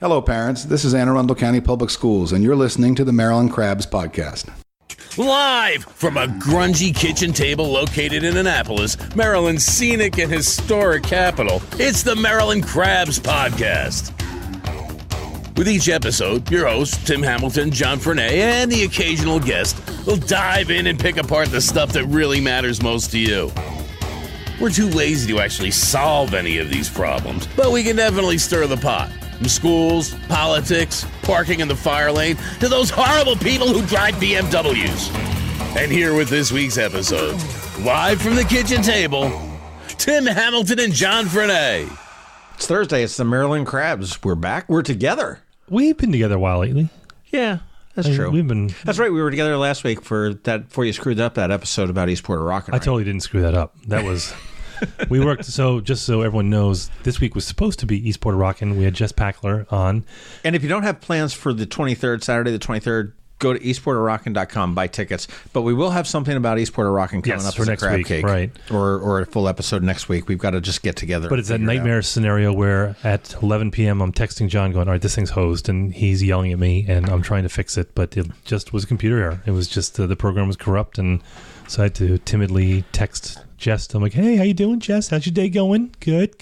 Hello, parents. This is Anne Arundel County Public Schools, and you're listening to the Maryland Crabs Podcast. Live from a grungy kitchen table located in Annapolis, Maryland's scenic and historic capital, it's the Maryland Crabs Podcast. With each episode, your hosts, Tim Hamilton, John Frenay, and the occasional guest will dive in and pick apart the stuff that really matters most to you. We're too lazy to actually solve any of these problems, but we can definitely stir the pot. From schools, politics, parking in the fire lane, to those horrible people who drive BMWs. And here with this week's episode, live from the kitchen table, Tim Hamilton and John Frenay. It's Thursday. It's the Maryland Crabs. We're back. We're together. We've been together a while lately. Yeah, that's true. That's right. We were together last week for that. Before you screwed up that episode about Eastport Rockin'. I totally didn't screw that up. That was... We worked, so just so everyone knows, this week was supposed to be Eastport Rockin'. We had Jess Packler on. And if you don't have plans for the 23rd, Saturday the 23rd, go to eastportrockin.com, buy tickets. But we will have something about Eastport Rockin' coming up for as next a crab week, cake. right. Or a full episode next week. We've got to just get together. But it's that nightmare scenario where at 11 p.m. I'm texting John going, all right, this thing's hosed, and he's yelling at me, and I'm trying to fix it, but it just was a computer error. It was just the program was corrupt, and so I had to timidly text Jess. I'm like, hey, how you doing, Jess? How's your day going? Good.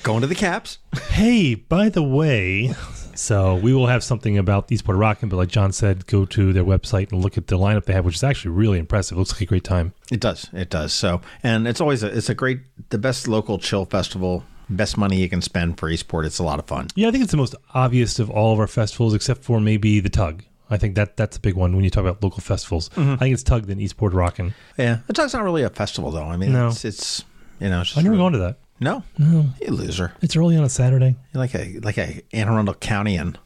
Going to the Caps. Hey, by the way, so we will have something about Eastport Rockin', but like John said, go to their website and look at the lineup they have, which is actually really impressive. It looks like a great time. It does. So, and it's always the best local chill festival. Best money you can spend for Eastport. It's a lot of fun. Yeah, I think it's the most obvious of all of our festivals, except for maybe the Tug. I think that's a big one when you talk about local festivals. Mm-hmm. I think it's Tug than Eastport Rockin'. Yeah, the Tug's not really a festival though. I mean, no. It's just I've never gone to that. No, you loser. It's early on a Saturday. You're like a Anne Arundel Countyan.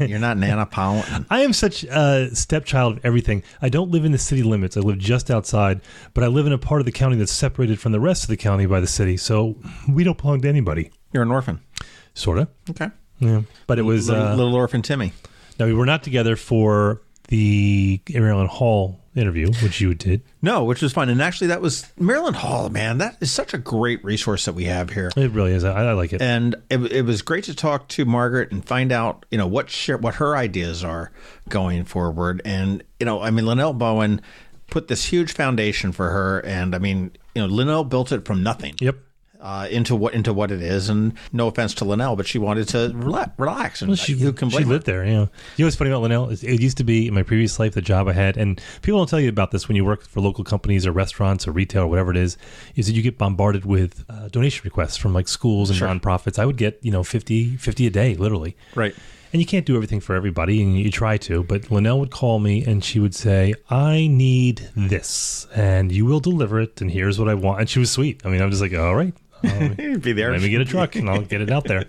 You're not an Annapolitan. I am such a stepchild of everything. I don't live in the city limits. I live just outside, but I live in a part of the county that's separated from the rest of the county by the city. So we don't belong to anybody. You're an orphan. Sort of. Okay. Yeah, but it was little orphan Timmy. Now, we were not together for the Maryland Hall interview, which you did. No, which was fun. And actually, that was Maryland Hall, man. That is such a great resource that we have here. It really is. I like it. And it was great to talk to Margaret and find out, what her ideas are going forward. And, Linnell Bowen put this huge foundation for her. And, Linnell built it from nothing. Yep. Into what it is, and no offense to Linnell, but she wanted to relax. And she lived there. You know what's funny about Linnell? It used to be in my previous life the job I had, and people don't tell you about this when you work for local companies or restaurants or retail or whatever it is that you get bombarded with donation requests from like schools and nonprofits. I would get 50 a day, literally. Right. And you can't do everything for everybody, and you try to. But Linnell would call me, and she would say, I need this, and you will deliver it, and here's what I want. And she was sweet. I'm just like, all right. Be there. Let me get a truck, and I'll get it out there.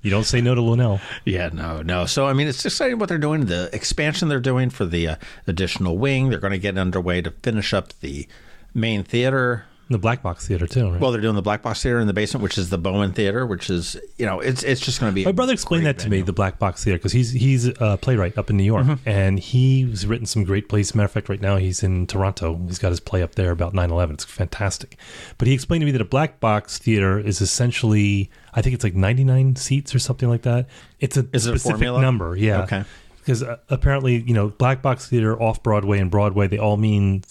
You don't say no to Linnell. Yeah, no. So, it's exciting what they're doing, the expansion they're doing for the additional wing. They're going to get underway to finish up the main theater. The Black Box Theater, too, right? Well, they're doing the Black Box Theater in the basement, which is the Bowen Theater, which is, it's just going to be My brother explained that to me, the Black Box Theater, because he's a playwright up in New York, and he's written some great plays. As a matter of fact, right now he's in Toronto. He's got his play up there about 9/11. It's fantastic. But he explained to me that a Black Box Theater is essentially, I think it's like 99 seats or something like that. It's a specific number, yeah. Okay. Because apparently, Black Box Theater, Off-Broadway, and Broadway, they all mean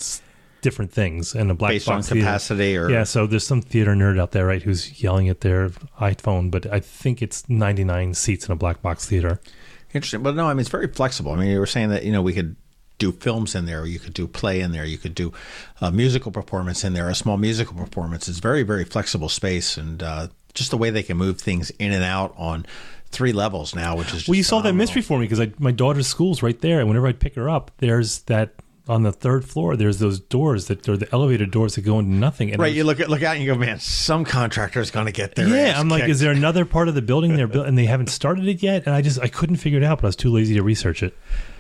different things, and a black based box on capacity theater. or yeah, so there's some theater nerd out there, right, who's yelling at their iPhone, but I think it's 99 seats in a black box theater. Interesting. But no, it's very flexible. You were saying that we could do films in there, or you could do play in there, you could do a musical performance in there, a small musical performance. It's very, very flexible space, and just the way they can move things in and out on 3 levels now, which is just you solved that phenomenal. mystery for me, because my daughter's school's right there, and whenever I'd pick her up, there's that. On the 3rd floor, there's those doors that are the elevator doors that go into nothing. And right, you look out and you go, man, some contractor's going to get there. Yeah, I'm like, is there another part of the building they're built and they haven't started it yet? And I couldn't figure it out, but I was too lazy to research it.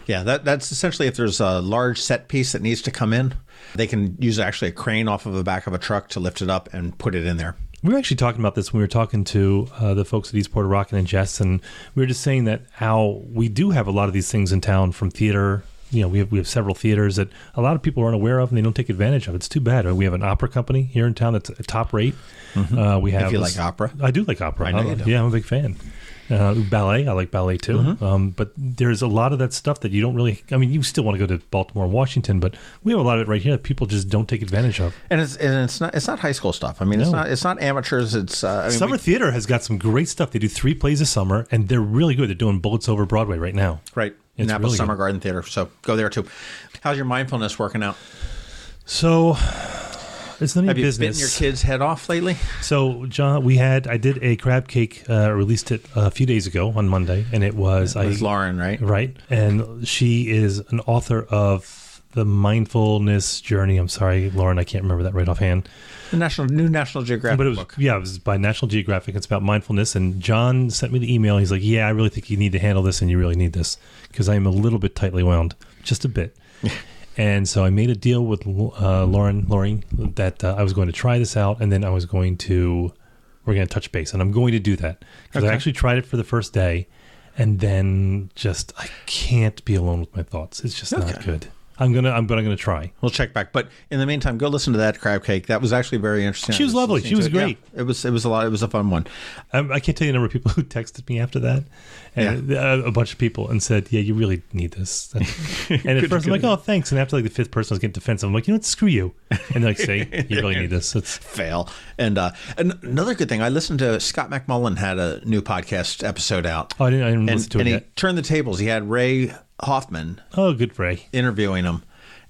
Yeah, that's essentially if there's a large set piece that needs to come in, they can use actually a crane off of the back of a truck to lift it up and put it in there. We were actually talking about this when we were talking to the folks at Eastport Rockin' and Jess, and we were just saying that how we do have a lot of these things in town, from theater. We have several theaters that a lot of people aren't aware of, and they don't take advantage of. It's too bad. We have an opera company here in town that's top rate. Mm-hmm. We have. If you like opera, I do like opera. I know you do. Yeah, I'm a big fan. Ballet. I like ballet too. But there's a lot of that stuff that you don't really, I mean, you still want to go to Baltimore, Washington, but we have a lot of it right here that people just don't take advantage of. And it's not high school stuff. I mean, it's not amateurs. It's Summer Theater has got some great stuff. They do 3 plays a summer, and they're really good. They're doing Bullets Over Broadway right now. Right. It's Napa really Summer good. Garden Theater. So go there too. How's your mindfulness working out? So it's none of Have your you business. bitten your kid's head off lately? So, John, I did a crab cake, released it a few days ago on Monday, and it was... With Lauren, right? Right. And she is an author of The Mindfulness Journey. I'm sorry, Lauren, I can't remember that right offhand. The new National Geographic But it was, book. yeah, it was by National Geographic. It's about mindfulness. And John sent me the email. He's like, yeah, I really think you need to handle this, and you really need this, because I am a little bit tightly wound, just a bit. And so I made a deal with Lauren, that I was going to try this out, and then we're going to touch base, and I'm going to do that. Because I actually tried it for the first day, and then I can't be alone with my thoughts. It's just not good. I'm gonna try. We'll check back, but in the meantime, go listen to that crab cake. That was actually very interesting. She was lovely. She was great. Yeah, it was a lot. It was a fun one. I can't tell you the number of people who texted me after that, and a bunch of people, and said, "Yeah, you really need this." And at first, I'm like, "Oh, thanks." And after like the 5th person was getting defensive, I'm like, "You know what? Screw you." And they're like, "Say, you really need this." It's fail. And another good thing, I listened to Scott McMullen had a new podcast episode out. Oh, I didn't listen to it and yet. he turned the tables. He had Ray Hoffman. Oh, good Ray. Interviewing him,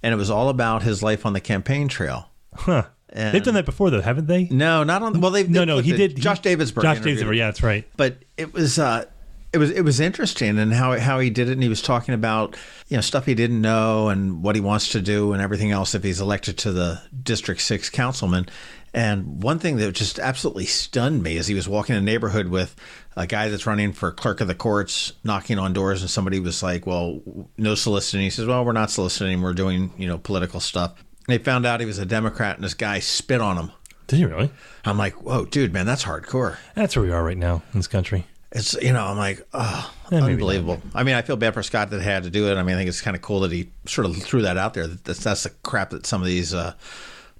and it was all about his life on the campaign trail. Huh. And they've done that before, though, haven't they? No, not on. Well, he did. Josh Davidsburg. Josh Davidsburg. Yeah, that's right. But it was interesting, and how he did it, and he was talking about stuff he didn't know and what he wants to do and everything else if he's elected to the District 6 councilman. And one thing that just absolutely stunned me is he was walking in a neighborhood with a guy that's running for clerk of the courts, knocking on doors, and somebody was like, well, no soliciting. He says, well, we're not soliciting. We're doing, political stuff. And they found out he was a Democrat, and this guy spit on him. Did he really? I'm like, whoa, dude, man, that's hardcore. That's where we are right now in this country. It's, I'm like, oh, unbelievable. I mean, I feel bad for Scott that had to do it. I mean, I think it's kind of cool that he sort of threw that out there. That's the crap that some of these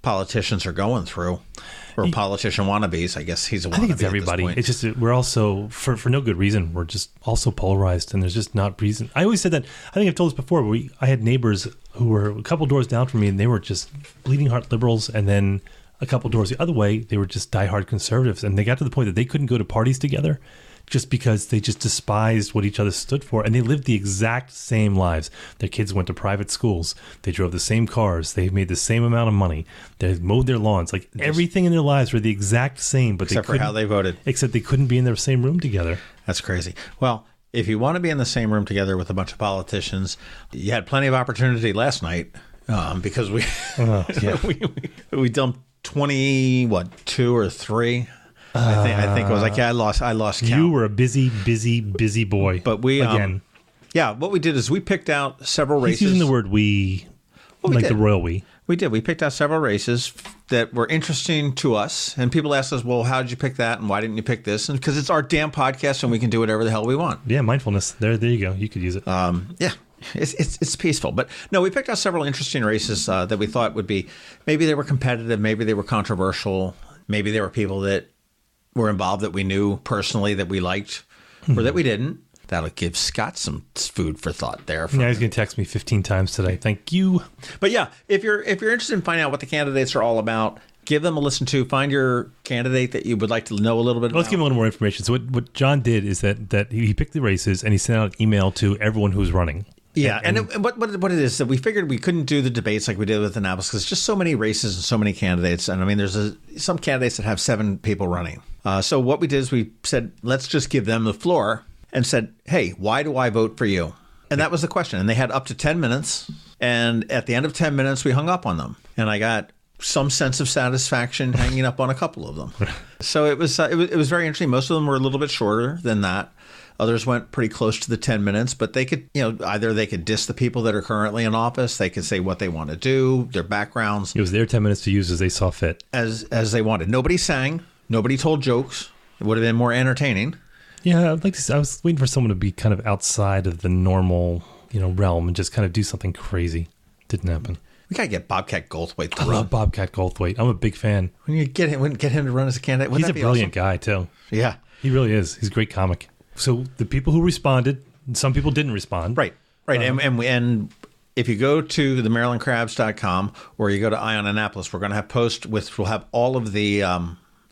politicians are going through, or politician wannabes. I guess he's a wannabe. I think it's everybody. It's just we're also for no good reason. We're just also polarized, and there's just not reason. I always said that. I think I've told this before. But I had neighbors who were a couple doors down from me, and they were just bleeding heart liberals, and then a couple doors the other way, they were just diehard conservatives, and they got to the point that they couldn't go to parties together. Just because they just despised what each other stood for. And they lived the exact same lives. Their kids went to private schools. They drove the same cars. They made the same amount of money. They mowed their lawns. Like everything in their lives were the exact same. But except for how they voted. Except they couldn't be in the same room together. That's crazy. Well, if you want to be in the same room together with a bunch of politicians, you had plenty of opportunity last night because we dumped 2 or 3. I think it was like, I lost count. You were a busy boy. But we again, what we did is we picked out several races. He's using the word we, the royal we. We did. We picked out several races that were interesting to us, and people asked us, "Well, how did you pick that, and why didn't you pick this?" And because it's our damn podcast, and we can do whatever the hell we want. Yeah, mindfulness. There you go. You could use it. Yeah. It's peaceful. But no, we picked out several interesting races that we thought would be, maybe they were competitive, maybe they were controversial, maybe there were people that were involved that we knew personally that we liked or that we didn't. That'll give Scott some food for thought there. He's going to text me 15 times today. Thank you. But yeah, if you're interested in finding out what the candidates are all about, give them a listen to. Find your candidate that you would like to know a little bit about. Let's give him a little more information. So what John did is that he picked the races and he sent out an email to everyone who's running. Yeah, and what it is that we figured we couldn't do the debates like we did with Annapolis because there's just so many races and so many candidates. And I mean, there's some candidates that have 7 people running. So what we did is we said, let's just give them the floor and said, hey, why do I vote for you? And that was the question. And they had up to 10 minutes. And at the end of 10 minutes, we hung up on them. And I got some sense of satisfaction hanging up on a couple of them. So it was very interesting. Most of them were a little bit shorter than that. Others went pretty close to the 10 minutes, but they could, either they could diss the people that are currently in office. They could say what they want to do, their backgrounds. It was their 10 minutes to use as they saw fit. As they wanted. Nobody sang. Nobody told jokes. It would have been more entertaining. Yeah, I'd like to. I was waiting for someone to be kind of outside of the normal, realm and just kind of do something crazy. Didn't happen. We gotta get Bobcat Goldthwait to run. I love Bobcat Goldthwait. I'm a big fan. When you get him to run as a candidate, he's a brilliant guy too. Yeah, he really is. He's a great comic. So the people who responded, some people didn't respond. Right. And if you go to the MarylandCrabs.com or you go to Ion Annapolis, we're going to have posts we'll have all of the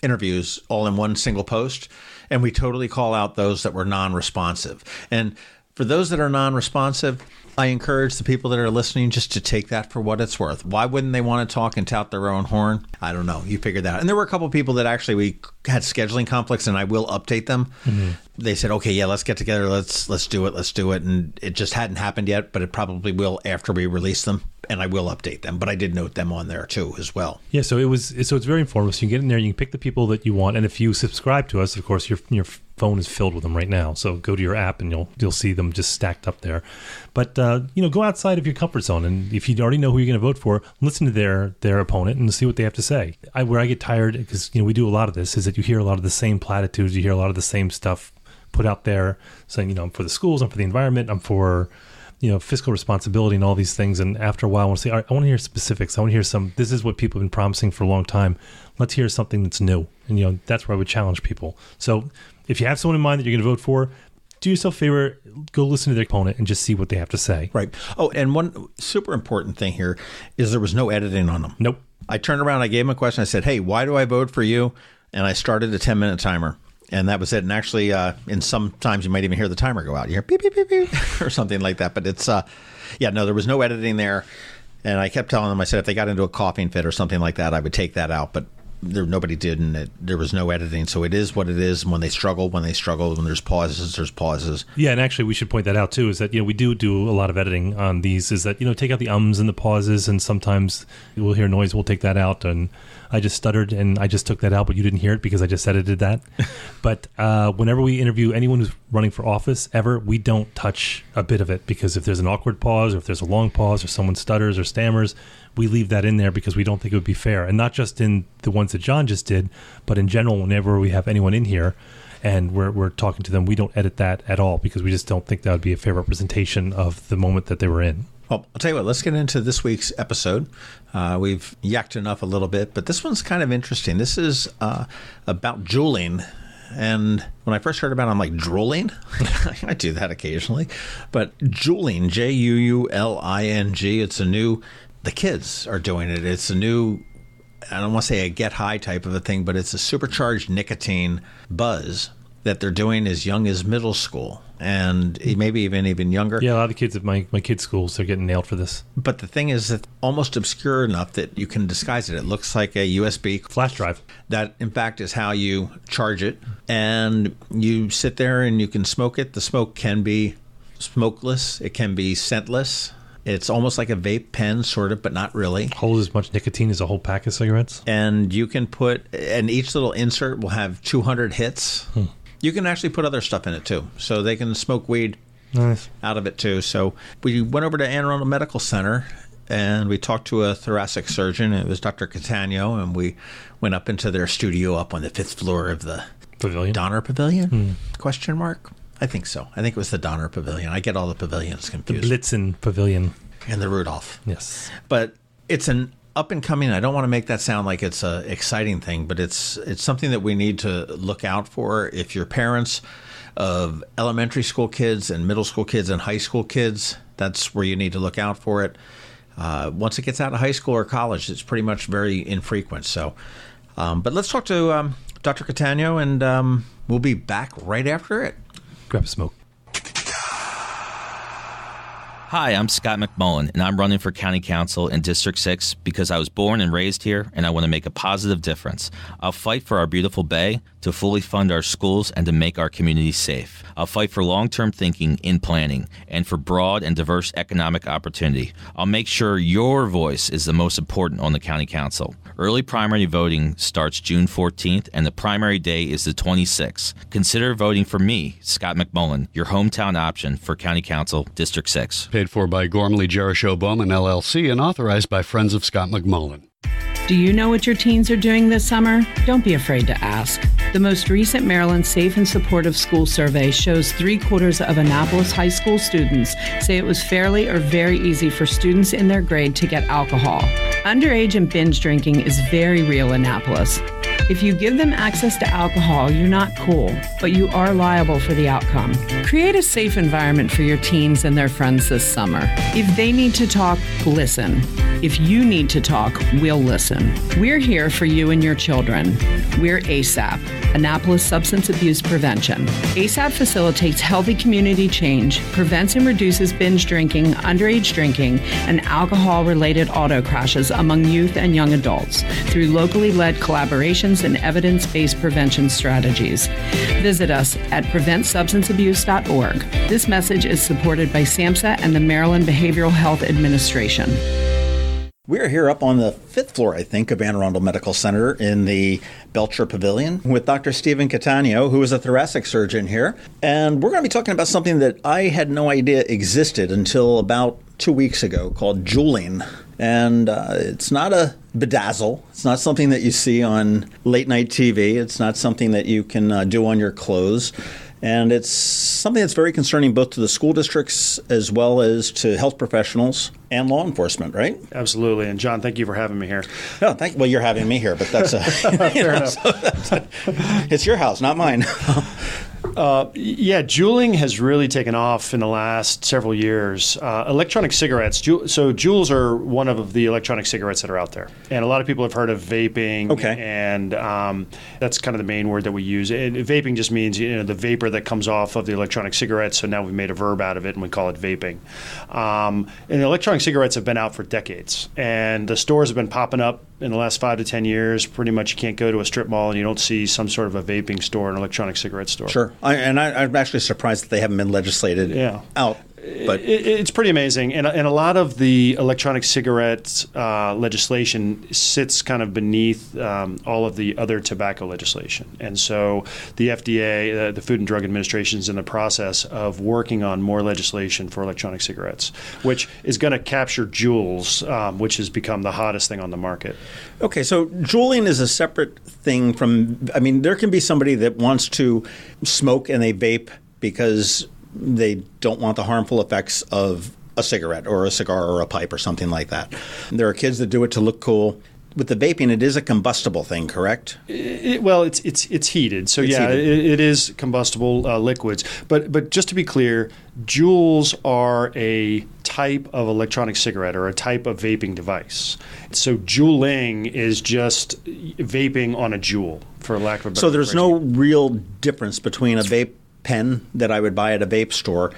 interviews all in one single post. And we totally call out those that were non-responsive. And for those that are non-responsive, I encourage the people that are listening just to take that for what it's worth. Why wouldn't they want to talk and tout their own horn? I don't know. You figure that out. And there were a couple of people that actually we had scheduling conflicts, and I will update them. Mm-hmm. They said, okay, yeah, let's get together. Let's do it. And it just hadn't happened yet, but it probably will after we release them. And I will update them, but I did note them on there too as well. Yeah, so it's very informative. So you can get in there, you can pick the people that you want, and if you subscribe to us, of course, your phone is filled with them right now. So go to your app and you'll see them just stacked up there. But go outside of your comfort zone, and if you already know who you're going to vote for, listen to their opponent and see what they have to say. Where I get tired, because we do a lot of this, is that you hear a lot of the same platitudes, you hear a lot of the same stuff put out there, saying I'm for the schools, I'm for the environment, I'm for fiscal responsibility and all these things. And after a while, I want to say, all right, I want to hear specifics. I want to hear this is what people have been promising for a long time. Let's hear something that's new. And, that's where I would challenge people. So if you have someone in mind that you're going to vote for, do yourself a favor, go listen to their opponent and just see what they have to say. Right. Oh, and one super important thing here is there was no editing on them. Nope. I turned around, I gave him a question. I said, hey, why do I vote for you? And I started a 10-minute timer. And that was it. And actually, in some times you might even hear the timer go out. You hear beep, beep, beep, beep, or something like that. But it's, there was no editing there. And I kept telling them, I said, if they got into a coughing fit or something like that, I would take that out. But nobody did, and there was no editing. So it is what it is. When they struggle, when there's pauses. Yeah, and actually we should point that out too, is that, we do a lot of editing on these, is that, take out the ums and the pauses, and sometimes we'll hear noise, we'll take that out. And I just stuttered and I just took that out, but you didn't hear it because I just edited that. But whenever we interview anyone who's running for office ever, we don't touch a bit of it, because if there's an awkward pause or if there's a long pause or someone stutters or stammers, we leave that in there because we don't think it would be fair. And not just in the ones that John just did, but in general, whenever we have anyone in here and we're talking to them, we don't edit that at all because we just don't think that would be a fair representation of the moment that they were in. Well, I'll tell you what, let's get into this week's episode. We've yacked enough a little bit, but this one's kind of interesting. This is about Juuling. And when I first heard about it, I'm like, drooling? I do that occasionally. But Juuling, Juuling, it's the kids are doing it. It's a new, I don't want to say a get high type of a thing, but it's a supercharged nicotine buzz that they're doing as young as middle school, and maybe even younger. Yeah, a lot of the kids at my kids' schools, they're getting nailed for this. But the thing is that almost obscure enough that you can disguise it. It looks like a USB flash drive. That, in fact, is how you charge it. And you sit there and you can smoke it. The smoke can be smokeless. It can be scentless. It's almost like a vape pen, sort of, but not really. Holds as much nicotine as a whole pack of cigarettes. And you can and each little insert will have 200 hits. You can actually put other stuff in it, too. So they can smoke weed out of it, too. So we went over to Anne Arundel Medical Center, and we talked to a thoracic surgeon. It was Dr. Cattaneo, and we went up into their studio up on the 5th floor of the Pavilion. Donner Pavilion? Question mark? I think so. I think it was the Donner Pavilion. I get all the pavilions confused. The Blitzen Pavilion. And the Rudolph. Yes. But it's an up and coming. I don't want to make that sound like it's an exciting thing, but it's something that we need to look out for. If you're parents of elementary school kids and middle school kids and high school kids, that's where you need to look out for it. Once it gets out of high school or college, it's pretty much very infrequent. So, but let's talk to Dr. Cattaneo, and we'll be back right after it. Grab a smoke. Hi, I'm Scott McMullen, and I'm running for County Council in District 6 because I was born and raised here, and I want to make a positive difference. I'll fight for our beautiful bay, to fully fund our schools, and to make our communities safe. I'll fight for long-term thinking in planning, and for broad and diverse economic opportunity. I'll make sure your voice is the most important on the County Council. Early primary voting starts June 14th, and the primary day is the 26th. Consider voting for me, Scott McMullen, your hometown option for County Council, District 6. Paid for by Gormley Jericho Bowman LLC and authorized by Friends of Scott McMullen. Do you know what your teens are doing this summer? Don't be afraid to ask. The most recent Maryland Safe and Supportive School Survey shows 3/4 of Annapolis high school students say it was fairly or very easy for students in their grade to get alcohol. Underage and binge drinking is very real in Annapolis. If you give them access to alcohol, you're not cool, but you are liable for the outcome. Create a safe environment for your teens and their friends this summer. If they need to talk, listen. If you need to talk, we'll listen. We're here for you and your children. We're ASAP, Annapolis Substance Abuse Prevention. ASAP facilitates healthy community change, prevents and reduces binge drinking, underage drinking, and alcohol-related auto crashes among youth and young adults through locally led collaborations and evidence-based prevention strategies. Visit us at preventsubstanceabuse.org. This message is supported by SAMHSA and the Maryland Behavioral Health Administration. We're here up on the 5th floor, I think, of Anne Arundel Medical Center in the Belcher Pavilion with Dr. Stephen Cattaneo, who is a thoracic surgeon here. And we're going to be talking about something that I had no idea existed until about 2 weeks ago called Juuling. And it's not a bedazzle. It's not something that you see on late night TV. It's not something that you can do on your clothes. And it's something that's very concerning both to the school districts as well as to health professionals and law enforcement, right? Absolutely. And John, thank you for having me here. No, well, you're having me here, but that's it's your house, not mine. Juuling has really taken off in the last several years. Electronic cigarettes, so Juuls are one of the electronic cigarettes that are out there. And a lot of people have heard of vaping. Okay. And that's kind of the main word that we use. And vaping just means the vapor that comes off of the electronic cigarette. So now we've made a verb out of it and we call it vaping. And electronic cigarettes have been out for decades. And the stores have been popping up in the last 5 to 10 years. Pretty much you can't go to a strip mall and you don't see some sort of a vaping store, an electronic cigarette store. Sure. I'm actually surprised that they haven't been legislated out. But it's pretty amazing. And a lot of the electronic cigarette legislation sits kind of beneath all of the other tobacco legislation. And so the FDA, the Food and Drug Administration, is in the process of working on more legislation for electronic cigarettes, which is going to capture Juuls, which has become the hottest thing on the market. Okay, so Juuling is a separate thing from, there can be somebody that wants to smoke and they vape because they don't want the harmful effects of a cigarette or a cigar or a pipe or something like that. There are kids that do it to look cool. With the vaping, it is a combustible thing, correct? It's heated. So heated. It is combustible liquids. But just to be clear, Juuls are a type of electronic cigarette or a type of vaping device. So Juuling is just vaping on a Juul, for lack of a better So there's no real difference between a vape pen that I would buy at a vape store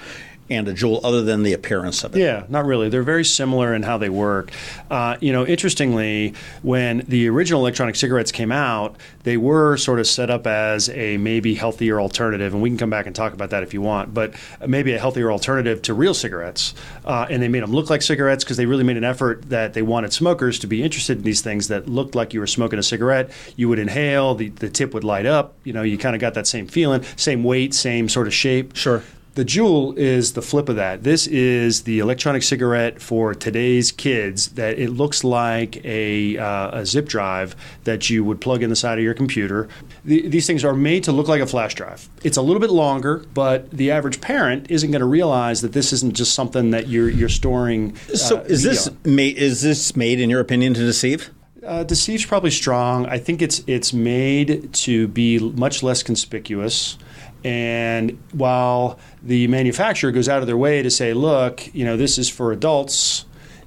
and a Juul other than the appearance of it. Yeah, not really. They're very similar in how they work. Interestingly, when the original electronic cigarettes came out, they were sort of set up as a maybe healthier alternative, and we can come back and talk about that if you want, but maybe a healthier alternative to real cigarettes. And they made them look like cigarettes because they really made an effort that they wanted smokers to be interested in these things that looked like you were smoking a cigarette. You would inhale, the tip would light up, you kind of got that same feeling, same weight, same sort of shape. Sure. The Juul is the flip of that. This is the electronic cigarette for today's kids that it looks like a zip drive that you would plug in the side of your computer. These things are made to look like a flash drive. It's a little bit longer, but the average parent isn't going to realize that this isn't just something that you're storing. So is this made, in your opinion, to deceive? Deceive's probably strong. I think it's made to be much less conspicuous. And while the manufacturer goes out of their way to say, look, this is for adults,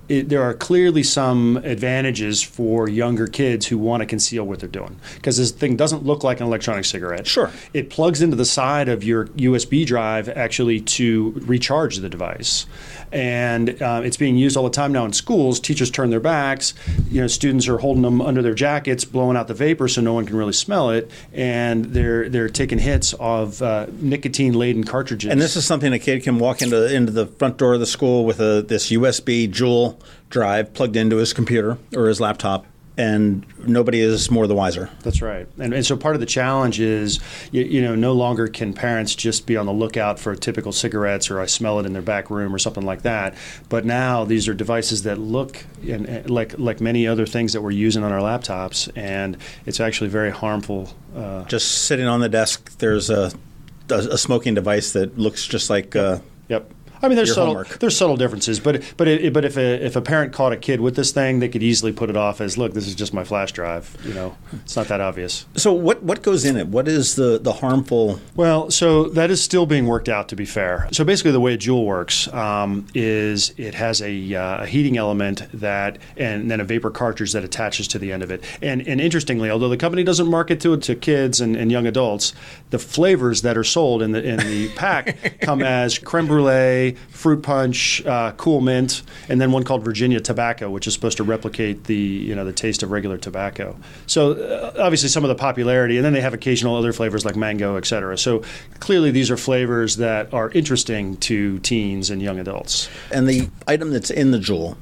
there are clearly some advantages for younger kids who want to conceal what they're doing. Because this thing doesn't look like an electronic cigarette. Sure. It plugs into the side of your USB drive actually to recharge the device. And it's being used all the time now in schools. Teachers turn their backs. Students are holding them under their jackets, blowing out the vapor so no one can really smell it. And they're taking hits of nicotine-laden cartridges. And this is something a kid can walk into the front door of the school with this USB Juul drive plugged into his computer or his laptop, and nobody is more the wiser. That's right. And so part of the challenge is, no longer can parents just be on the lookout for typical cigarettes or I smell it in their back room or something like that. But now these are devices that look like many other things that we're using on our laptops, and it's actually very harmful. Just sitting on the desk, there's a smoking device that looks just like... Yep. I mean, there's subtle differences, but if a parent caught a kid with this thing, they could easily put it off as, look, this is just my flash drive. It's not that obvious. So what goes in it? What is the harmful? Well, so that is still being worked out, to be fair. So basically, the way a Juul works is it has a heating element and then a vapor cartridge that attaches to the end of it. And interestingly, although the company doesn't market to kids and young adults, the flavors that are sold in the pack come as creme brulee, fruit punch, cool mint, and then one called Virginia tobacco, which is supposed to replicate the taste of regular tobacco. So obviously some of the popularity, and then they have occasional other flavors like mango, et cetera. So clearly these are flavors that are interesting to teens and young adults. And the item that's in the Juul,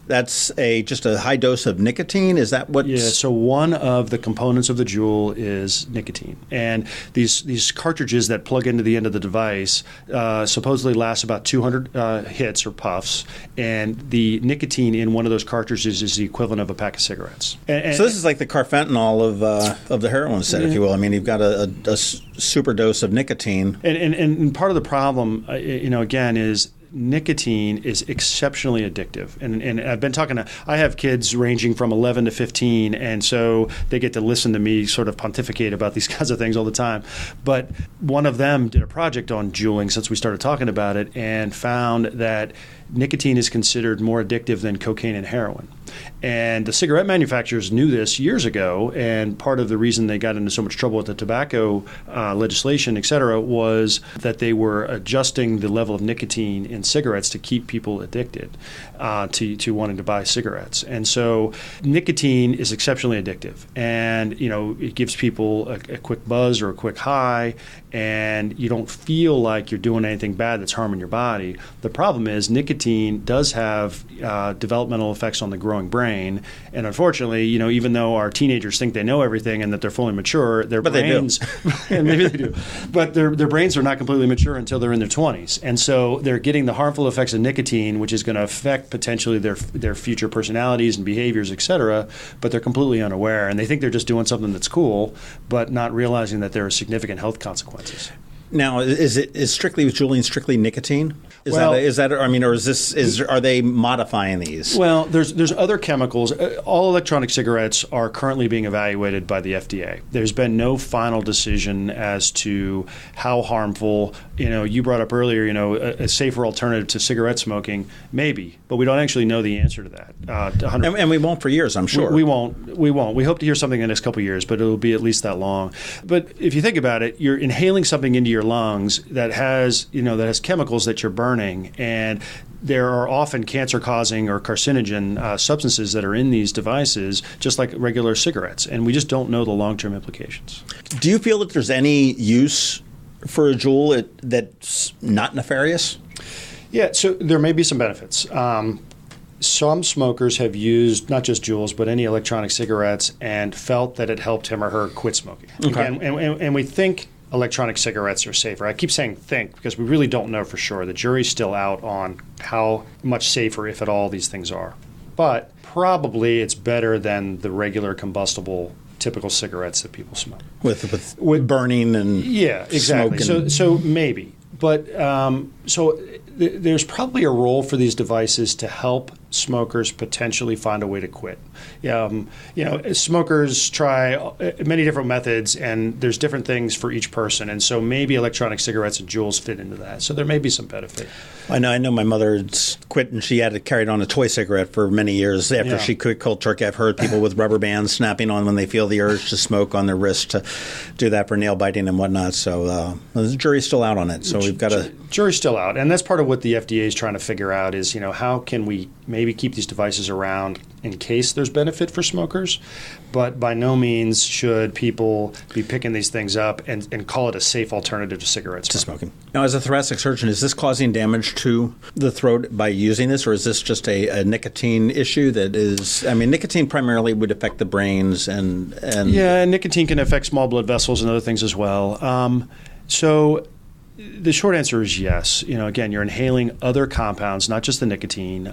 that's just a high dose of nicotine? Is that what? Yeah, so one of the components of the Juul is nicotine. And these cartridges that plug into the end of the device supposedly last about 200 hits or puffs. And the nicotine in one of those cartridges is the equivalent of a pack of cigarettes. And so this is like the carfentanil of the heroin set, if you will. I mean, you've got a super dose of nicotine. And part of the problem, again, is nicotine is exceptionally addictive. And I've been I have kids ranging from 11 to 15, and so they get to listen to me sort of pontificate about these kinds of things all the time. But one of them did a project on Juuling since we started talking about it and found that nicotine is considered more addictive than cocaine and heroin. And the cigarette manufacturers knew this years ago, and part of the reason they got into so much trouble with the tobacco legislation, et cetera, was that they were adjusting the level of nicotine in cigarettes to keep people addicted to wanting to buy cigarettes. And so nicotine is exceptionally addictive, and it gives people a quick buzz or a quick high, and you don't feel like you're doing anything bad that's harming your body. The problem is nicotine does have developmental effects on the growing brain, and unfortunately, even though our teenagers think they know everything and that they're fully mature, their brains, and maybe they do, but their brains are not completely mature until they're in their 20s, and so they're getting the harmful effects of nicotine, which is going to affect potentially their future personalities and behaviors, et cetera, but they're completely unaware, and they think they're just doing something that's cool, but not realizing that there are significant health consequences. Now, is Juuling strictly nicotine? Are they modifying these? Well, there's other chemicals. All electronic cigarettes are currently being evaluated by the FDA. There's been no final decision as to how harmful. You brought up earlier, a safer alternative to cigarette smoking, maybe, but we don't actually know the answer to that. And we won't for years, I'm sure. We won't. We hope to hear something in the next couple of years, but it'll be at least that long. But if you think about it, you're inhaling something into your lungs that has chemicals that you're burning, and there are often cancer-causing or carcinogen substances that are in these devices, just like regular cigarettes, and we just don't know the long-term implications. Do you feel that there's any use for a Juul that's not nefarious? Yeah, so there may be some benefits. Some smokers have used not just Juuls, but any electronic cigarettes and felt that it helped him or her quit smoking. Okay. And we think electronic cigarettes are safer. I keep saying think because we really don't know for sure. The jury's still out on how much safer, if at all, these things are. But probably it's better than the regular combustible typical cigarettes that people smoke. With burning and exactly. Smoke so maybe. But there's probably a role for these devices to help smokers potentially find a way to quit. Smokers try many different methods, and there's different things for each person. And so maybe electronic cigarettes and Juuls fit into that. So there may be some benefit. I know my mother quit, and she had to carry on a toy cigarette for many years after she quit cold turkey. I've heard people with rubber bands snapping on when they feel the urge to smoke on their wrist to do that for nail biting and whatnot. So the jury's still out on it. So we've got to... Jury's still out. And that's part of what the FDA is trying to figure out is, how can we maybe keep these devices around in case there's benefit for smokers, but by no means should people be picking these things up and call it a safe alternative to cigarette smoking. Now, as a thoracic surgeon, is this causing damage to the throat by using this, or is this just a nicotine issue that is... nicotine primarily would affect the brains and... Yeah, nicotine can affect small blood vessels and other things as well. So the short answer is yes. Again, you're inhaling other compounds, not just the nicotine.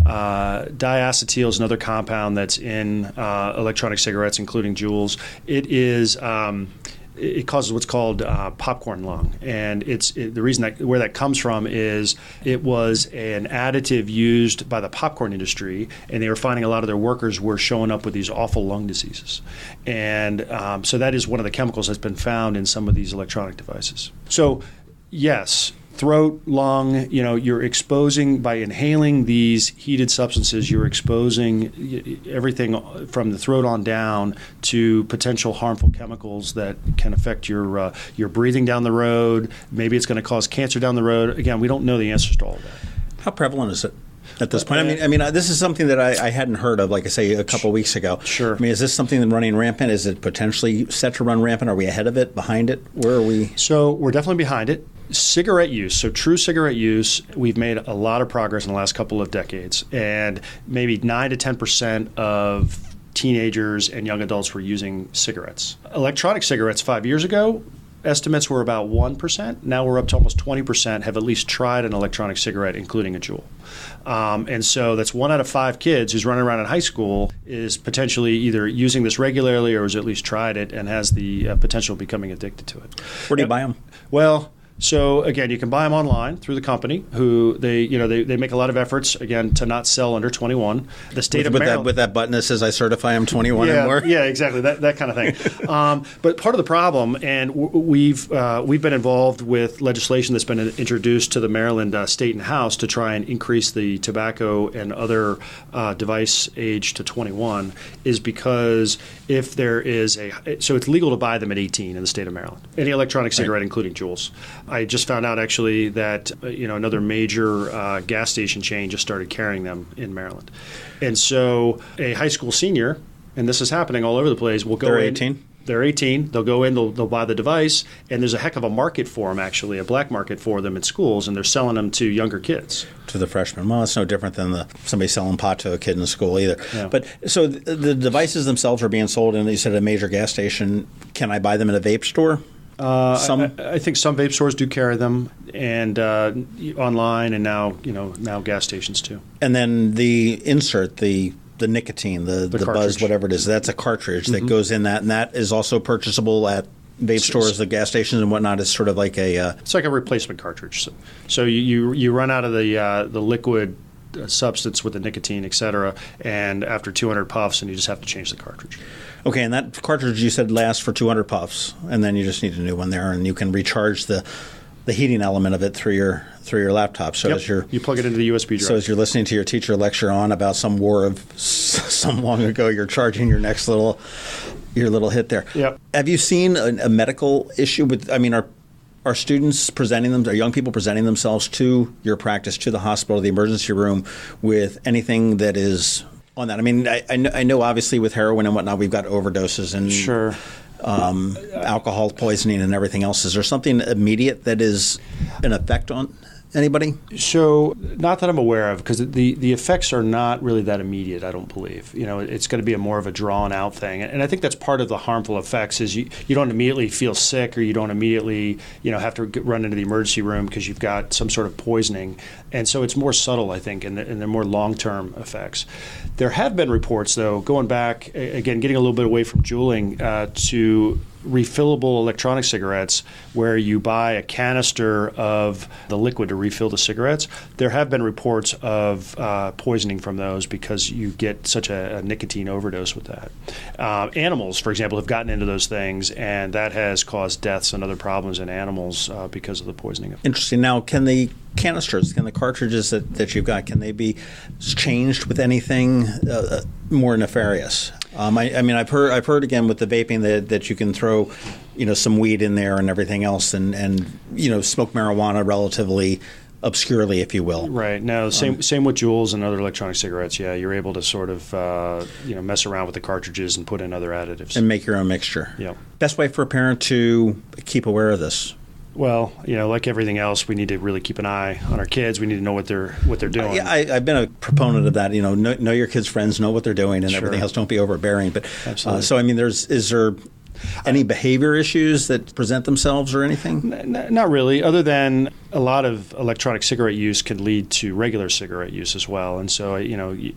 Diacetyl is another compound that's in electronic cigarettes, including Juuls. It is it causes what's called popcorn lung. And the reason where that comes from is it was an additive used by the popcorn industry, and they were finding a lot of their workers were showing up with these awful lung diseases. And so that is one of the chemicals that's been found in some of these electronic devices. So, yes, throat, lung, you're exposing, by inhaling these heated substances, you're exposing everything from the throat on down to potential harmful chemicals that can affect your breathing down the road. Maybe it's going to cause cancer down the road. Again, we don't know the answers to all of that. How prevalent is it at this point? I mean, this is something that I hadn't heard of, like I say, a couple of weeks ago. Sure. I mean, is this something that's running rampant? Is it potentially set to run rampant? Are we ahead of it, behind it? Where are we? So we're definitely behind it. Cigarette use, so true cigarette use, we've made a lot of progress in the last couple of decades, and maybe 9 to 10% of teenagers and young adults were using cigarettes. Electronic cigarettes 5 years ago, estimates were about 1%. Now we're up to almost 20% have at least tried an electronic cigarette, including a Juul. And so that's 1 out of 5 kids who's running around in high school is potentially either using this regularly or has at least tried it and has the potential of becoming addicted to it. Where do you buy them? Well, so again, you can buy them online through the company, who they make a lot of efforts again to not sell under 21. The state of Maryland, with that button that says I certify I'm 21 yeah, and more. Yeah, exactly, that kind of thing. But part of the problem, and we've been involved with legislation that's been introduced to the Maryland State and House to try and increase the tobacco and other device age to 21, is because if there is so it's legal to buy them at 18 in the state of Maryland, any electronic cigarette, including Juuls. I just found out actually that another major gas station chain just started carrying them in Maryland. And so a high school senior, and this is happening all over the place, will go in. They're 18? They're 18. They'll go in, they'll buy the device, and there's a heck of a market for them, actually, a black market for them in schools, and they're selling them to younger kids. To the freshmen. Well, it's no different than somebody selling pot to a kid in school either. Yeah. But so the devices themselves are being sold in, you said, a major gas station. Can I buy them in a vape store? I think some vape stores do carry them, and online, and now gas stations too. And then the insert, the nicotine, the buzz, whatever it is, that's a cartridge that goes in that, and that is also purchasable at vape stores, the gas stations and whatnot. It's sort of like it's like a replacement cartridge. So you run out of the liquid substance with the nicotine, et cetera, and after 200 puffs, and you just have to change the cartridge. Okay, and that cartridge you said lasts for 200 puffs, and then you just need a new one there, and you can recharge the heating element of it through your laptop. So as you plug it into the USB drive. So as you're listening to your teacher lecture on about some war of some long ago, you're charging your next little hit there. Yep. Have you seen a medical issue with? I mean, are students are young people presenting themselves to your practice, to the hospital, the emergency room, with anything that is on that? I mean, I know obviously with heroin and whatnot, we've got overdoses and sure. Alcohol poisoning and everything else. Is there something immediate that is an effect on anybody? So, not that I'm aware of, because the effects are not really that immediate, I don't believe. It's going to be more of a drawn-out thing. And I think that's part of the harmful effects is you don't immediately feel sick, or you don't immediately have to run into the emergency room because you've got some sort of poisoning. And so it's more subtle, I think, and they're more long-term effects. There have been reports, though, going back, again, getting a little bit away from Juuling, to refillable electronic cigarettes where you buy a canister of the liquid to refill the cigarettes. There have been reports of poisoning from those because you get such a nicotine overdose with that. Animals, for example, have gotten into those things, and that has caused deaths and other problems in animals because of the poisoning. Interesting. Now, can the canisters, can the cartridges that you've got, can they be changed with anything more nefarious? I mean, I've heard again with the vaping that you can throw, some weed in there and everything else, and smoke marijuana relatively obscurely, if you will. Right. No, same with Juuls and other electronic cigarettes. Yeah, you're able to sort of mess around with the cartridges and put in other additives and make your own mixture. Yeah. Best way for a parent to keep aware of this? Well, like everything else, we need to really keep an eye on our kids. We need to know what they're doing. Yeah, I've been a proponent of that. Know your kids' friends, know what they're doing, and sure. everything else. Don't be overbearing. But absolutely. So I mean, is there any behavior issues that present themselves or anything? Not really, other than a lot of electronic cigarette use can lead to regular cigarette use as well. And so,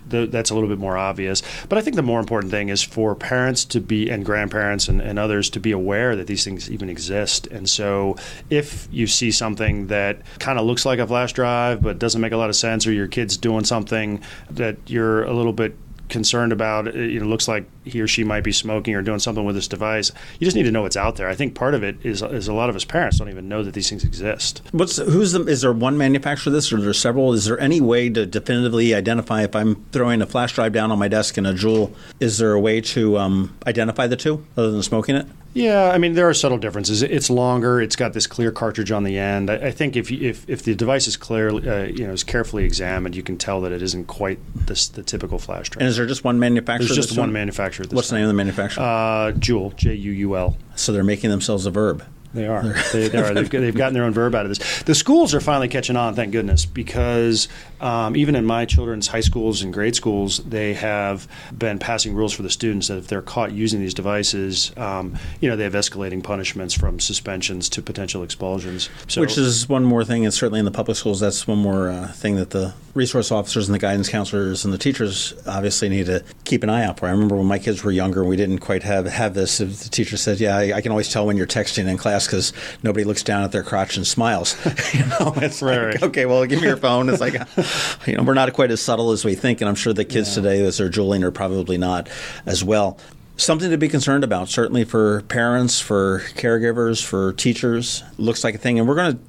that's a little bit more obvious. But I think the more important thing is for parents to be, and grandparents and others, to be aware that these things even exist. And so if you see something that kind of looks like a flash drive but doesn't make a lot of sense, or your kid's doing something that you're a little bit concerned about, it looks like he or she might be smoking or doing something with this device, you just need to know what's out there. I think part of it is a lot of us parents don't even know that these things exist. Is there one manufacturer of this, or are there several? Is there any way to definitively identify, if I'm throwing a flash drive down on my desk and a Juul, is there a way to identify the two other than smoking it? Yeah, I mean, there are subtle differences. It's longer. It's got this clear cartridge on the end. I think if the device is clear, is carefully examined, you can tell that it isn't quite the typical flash drive. And is there just one manufacturer? There's just one manufacturer at this What's time. The name of the manufacturer? Juul, Juul. So they're making themselves a verb. They are. They are. They've gotten their own verb out of this. The schools are finally catching on, thank goodness, because even in my children's high schools and grade schools, they have been passing rules for the students that if they're caught using these devices, they have escalating punishments from suspensions to potential expulsions. So, which is one more thing, and certainly in the public schools, that's one more thing that the resource officers and the guidance counselors and the teachers obviously need to keep an eye out for. I remember when my kids were younger, we didn't quite have this. The teacher said, yeah, I can always tell when you're texting in class because nobody looks down at their crotch and smiles. It's right. Like, okay, well, give me your phone. It's like, we're not quite as subtle as we think, and I'm sure the kids today, as they're Juuling, are probably not as well. Something to be concerned about, certainly for parents, for caregivers, for teachers. Looks like a thing, and we're going to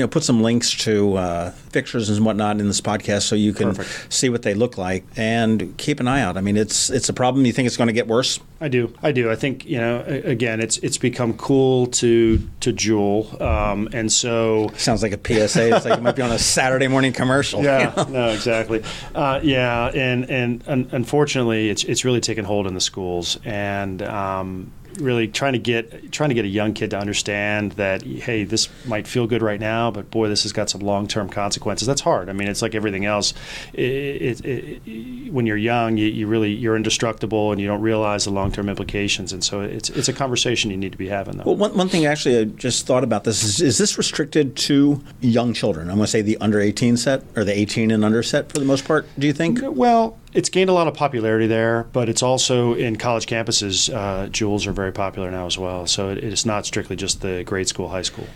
put some links to pictures and whatnot in this podcast so you can see what they look like and keep an eye out. I mean, it's a problem. You think it's going to get worse? I do. I think, again, it's become cool to Juul. And so... Sounds like a PSA. It's like it might be on a Saturday morning commercial. Yeah, no, exactly. And unfortunately, it's really taken hold in the schools. And... really trying to get a young kid to understand that, hey, this might feel good right now, but boy, this has got some long-term consequences. That's hard. I mean, it's like everything else. When you're young, you're indestructible, and you don't realize the long-term implications. And so it's a conversation you need to be having, though. Well, one thing actually I just thought about this is this restricted to young children? I'm going to say the under 18 set, or the 18 and under set for the most part, do you think? Well, it's gained a lot of popularity there, but it's also in college campuses. Juuls are very popular now as well. So it's not strictly just the grade school, high school.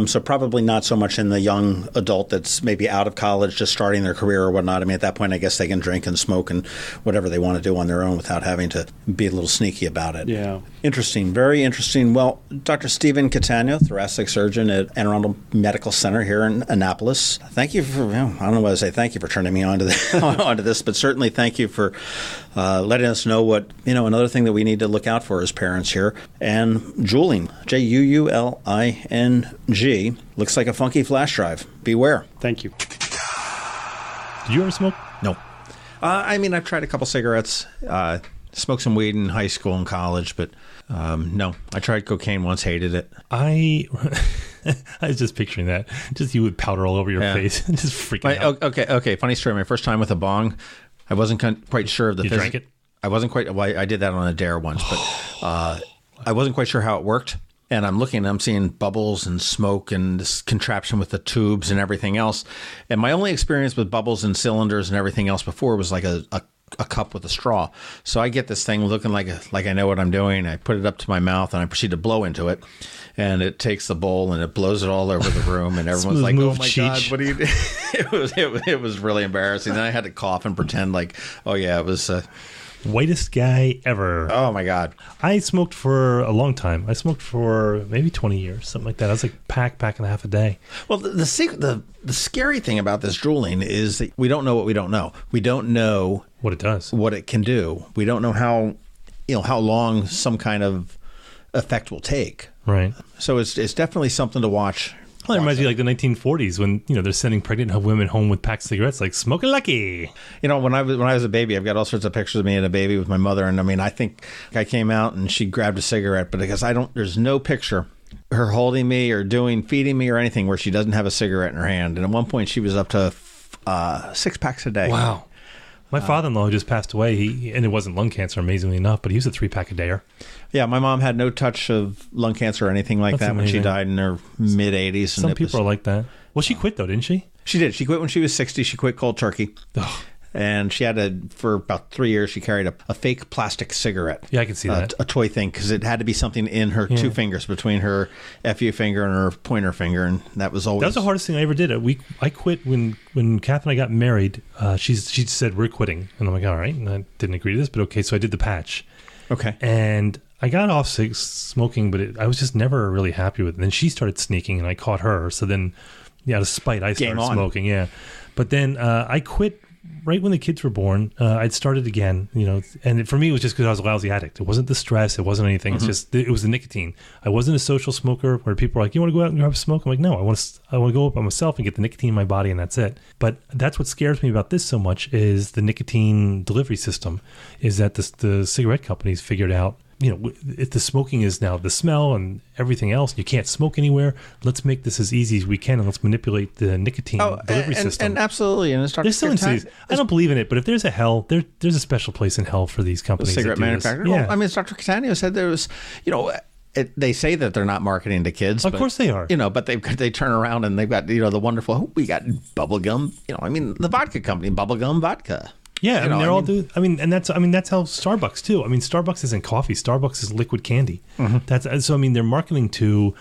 So probably not so much in the young adult that's maybe out of college, just starting their career or whatnot. I mean, at that point, I guess they can drink and smoke and whatever they want to do on their own without having to be a little sneaky about it. Yeah. Interesting. Very interesting. Well, Dr. Stephen Cattaneo, thoracic surgeon at Anne Arundel Medical Center here in Annapolis. Thank you for, I don't know what to say, thank you for turning me on to this, but certainly thank you for letting us know what, another thing that we need to look out for as parents here. And Juuling, Juuling, looks like a funky flash drive. Beware. Thank you. Did you ever smoke? No. I've tried a couple cigarettes, smoked some weed in high school and college, but no. I tried cocaine once, hated it. I was just picturing that. Just you with powder all over your face. Just freaking out. Okay. Funny story. My first time with a bong, I wasn't quite sure of the You drank it? I wasn't quite. Well, I did that on a dare once, but I wasn't quite sure how it worked. And I'm looking, and I'm seeing bubbles and smoke and this contraption with the tubes and everything else. And my only experience with bubbles and cylinders and everything else before was like a cup with a straw. So I get this thing looking like I know what I'm doing. I put it up to my mouth and I proceed to blow into it. And it takes the bowl and it blows it all over the room. And everyone's like, "Oh my God, what are you doing?" It was really embarrassing. Then I had to cough and pretend like, "Oh yeah, it was." Whitest guy ever. Oh my God. I smoked for a long time. I smoked for maybe 20 years, something like that. I was like pack and a half a day. Well, the scary thing about this Juuling is that we don't know what we don't know. We don't know what it does, what it can do. We don't know how long some kind of effect will take. Right. So it's definitely something to watch. Well, it reminds me like the 1940s when they're sending pregnant women home with packed cigarettes, like smoking lucky. When I was a baby, I've got all sorts of pictures of me and a baby with my mother, and I think I came out and she grabbed a cigarette, but because there's no picture her holding me or feeding me or anything where she doesn't have a cigarette in her hand. And at one point, she was up to 6 packs a day. Wow. My father-in-law just passed away, and it wasn't lung cancer, amazingly enough, but he was a 3-pack-a-dayer. Yeah, my mom had no touch of lung cancer or anything like that when she died in her mid-80s. Some people are like that. Well, she quit though, didn't she? She did. She quit when she was 60. She quit cold turkey. Ugh. And she had for about 3 years, she carried a fake plastic cigarette. Yeah, I can see that. A toy thing, because it had to be something in her two fingers, between her FU finger and her pointer finger. And that was always... That was the hardest thing I ever did. I quit when Kath and I got married. She said, we're quitting. And I'm like, all right. And I didn't agree to this, but okay. So I did the patch. Okay. And I got off smoking, but I was just never really happy with it. And then she started sneaking, and I caught her. So then, out of spite, I started smoking. Yeah. But then I quit right when the kids were born. I'd started again, and for me, it was just because I was a lousy addict. It wasn't the stress. It wasn't anything. It's just, it was the nicotine. I wasn't a social smoker where people are like, you want to go out and grab a smoke? I'm like, no, I want to go up by myself and get the nicotine in my body, and that's it. But that's what scares me about this so much is the nicotine delivery system, is that the cigarette companies figured out, if the smoking is now the smell and everything else, you can't smoke anywhere. Let's make this as easy as we can, and let's manipulate the nicotine delivery system. And absolutely, and there's still insidious. I don't believe in it, but if there's a hell, there's a special place in hell for these companies. Cigarette manufacturers. Yeah. Well, I mean, Dr. Cattaneo said there was, they say that they're not marketing to kids. Of course they are. But they turn around and they've got the wonderful. We got bubblegum. The vodka company, bubblegum vodka. Yeah, they're all do. And that's how Starbucks too. Starbucks isn't coffee. Starbucks is liquid candy. Mm-hmm. They're marketing to,